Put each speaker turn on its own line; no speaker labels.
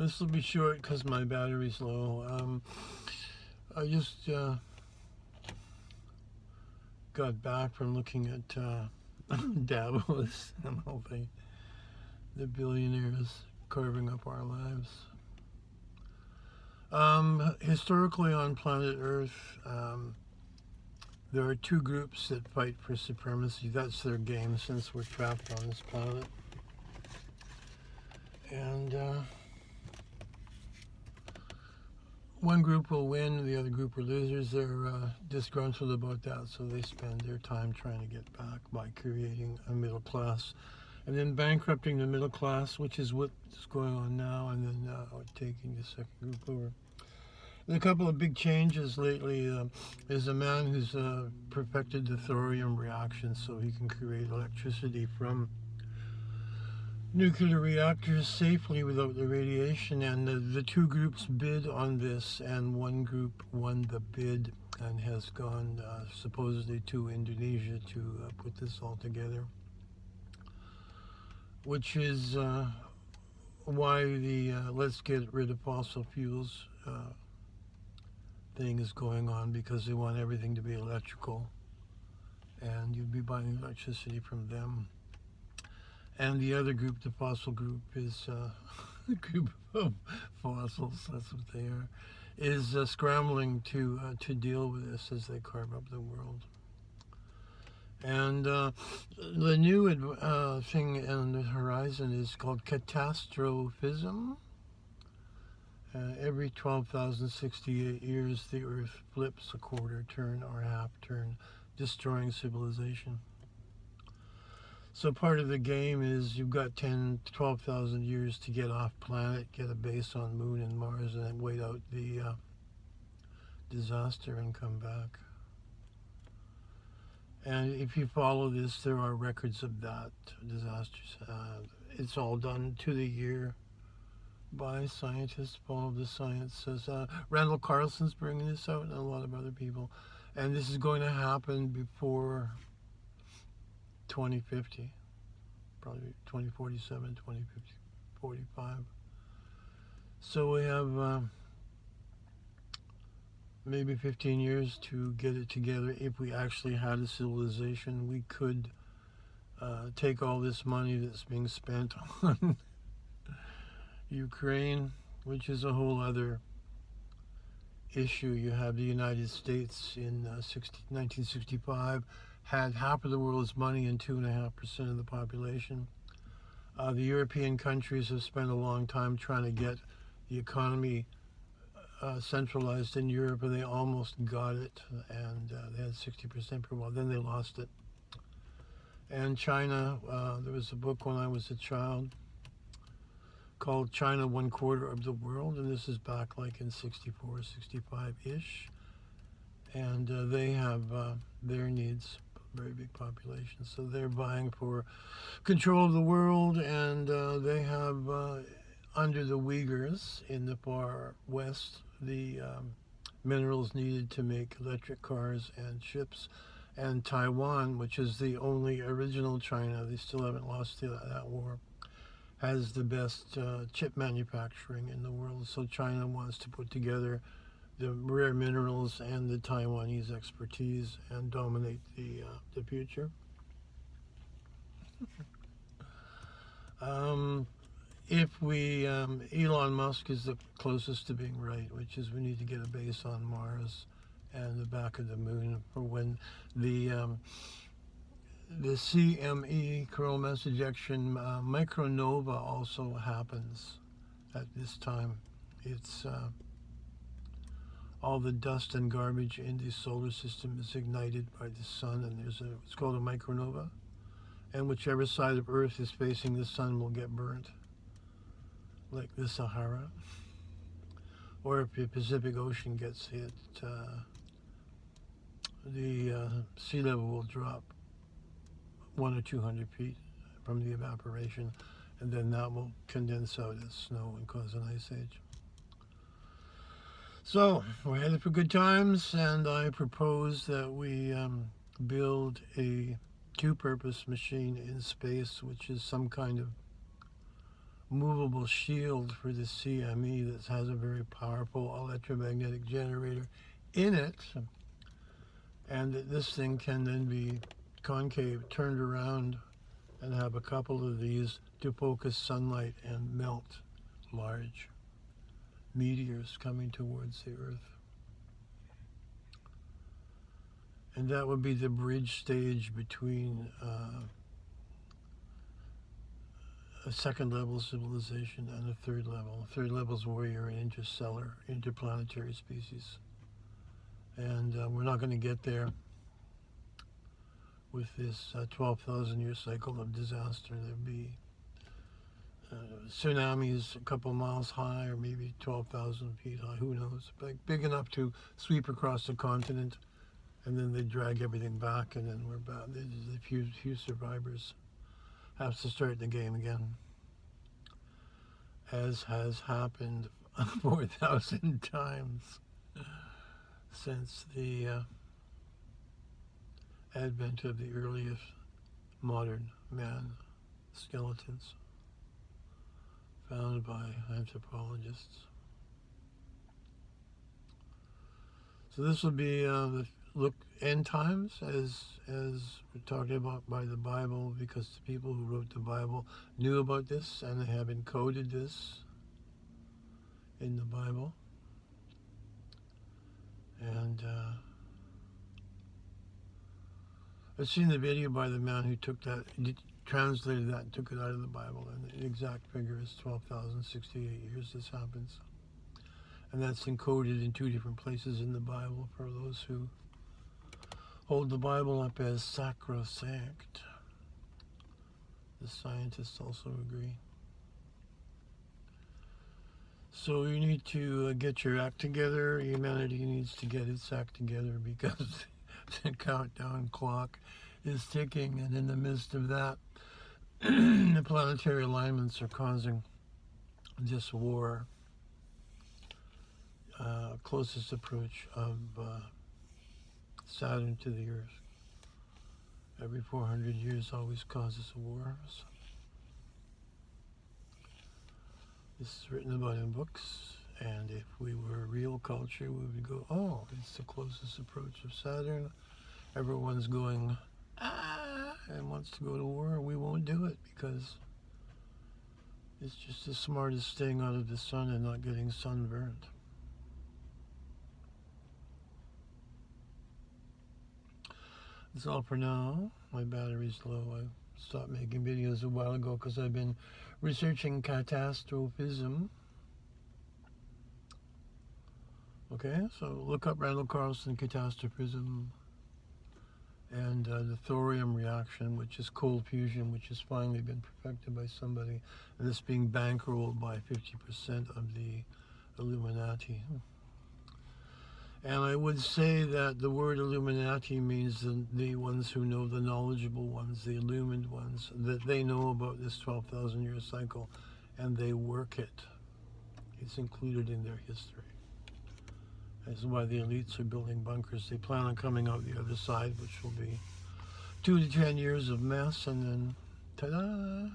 This will be short because my battery's low. I just got back from looking at Davos and all the billionaires carving up our lives. Historically on planet Earth, there are two groups that fight for supremacy. That's their game since we're trapped on this planet. And one group will win, the other group are losers. They're disgruntled about that, so they spend their time trying to get back by creating a middle class and then bankrupting the middle class, which is what's going on now, and then taking the second group over. And a couple of big changes lately is a man who's perfected the thorium reaction so he can create electricity from nuclear reactors safely without the radiation, and the two groups bid on this, and one group won the bid and has gone supposedly to Indonesia to put this all together, which is why the let's get rid of fossil fuels thing is going on, because they want everything to be electrical and you'd be buying electricity from them. And the other group, the fossil group, is a group of fossils, that's what they are, is scrambling to deal with this as they carve up the world. And the new thing on the horizon is called catastrophism. Every 12,068 years, the Earth flips a quarter turn or a half turn, destroying civilization. So part of the game is you've got 12,000 years to get off planet, get a base on Moon and Mars, and then wait out the disaster and come back. And if you follow this, there are records of that disasters. It's all done to the year by scientists. Follow the science. Randall Carlson's bringing this out, and a lot of other people. And this is going to happen before 2050, probably 2047, 2050, 45. So we have maybe 15 years to get it together. If we actually had a civilization, we could take all this money that's being spent on Ukraine, which is a whole other issue. You have the United States in 1965 had half of the world's money and 2.5% of the population. The European countries have spent a long time trying to get the economy centralized in Europe, and they almost got it, and they had 60% for a while. Then they lost it. And China, there was a book when I was a child called China, 1/4 of the World, and this is back like in 64, 65-ish. And they have their needs, very big population, so they're vying for control of the world, and they have under the Uyghurs in the far west the minerals needed to make electric cars and ships, and Taiwan, which is the only original China, they still haven't lost that war, has the best chip manufacturing in the world. So China wants to put together the rare minerals and the Taiwanese expertise and dominate the future. If we, Elon Musk is the closest to being right, which is we need to get a base on Mars and the back of the moon for when the CME, coronal mass ejection, micronova also happens at this time. It's all the dust and garbage in the solar system is ignited by the sun, and it's called a micronova, and whichever side of Earth is facing the sun will get burnt, like the Sahara. Or if the Pacific Ocean gets hit, the sea level will drop 100 or 200 feet from the evaporation, and then that will condense out as snow and cause an ice age. So we're headed for good times, and I propose that we build a two-purpose machine in space, which is some kind of movable shield for the CME that has a very powerful electromagnetic generator in it, and that this thing can then be concave, turned around, and have a couple of these to focus sunlight and melt large meteors coming towards the Earth. And that would be the bridge stage between a second level civilization and a third level. Third level is where you're an interstellar, interplanetary species. And we're not going to get there with this 12,000 year cycle of disaster. There'd be tsunamis a couple miles high, or maybe 12,000 feet high, who knows, big enough to sweep across the continent, and then they drag everything back, and then we're back. There's a few survivors have to start the game again, as has happened 4,000 times since the advent of the earliest modern man skeletons found by anthropologists. So this will be the look end times as we're talking about by the Bible, because the people who wrote the Bible knew about this and they have encoded this in the Bible. And I've seen the video by the man who took that, translated that and took it out of the Bible, and the exact figure is 12,068 years this happens. And that's encoded in 2 different places in the Bible for those who hold the Bible up as sacrosanct. The scientists also agree. So you need to get your act together. Humanity needs to get its act together, because the countdown clock is ticking, and in the midst of that, the planetary alignments are causing this war. Closest approach of Saturn to the Earth. Every 400 years always causes a war. So this is written about in books, and if we were a real culture, we would go, oh, it's the closest approach of Saturn. Everyone's going, and wants to go to war. We won't do it, because it's just the smartest staying out of the sun and not getting sunburned. That's all for now. My battery's low. I stopped making videos a while ago because I've been researching catastrophism. Okay, so look up Randall Carlson catastrophism, and the thorium reaction, which is cold fusion, which has finally been perfected by somebody, and it's being bankrolled by 50% of the Illuminati. And I would say that the word Illuminati means the ones who know, the knowledgeable ones, the illumined ones, that they know about this 12,000 year cycle, and they work it. It's included in their history. That's why the elites are building bunkers. They plan on coming out the other side, which will be 2 to 10 years of mess, and then, ta-da!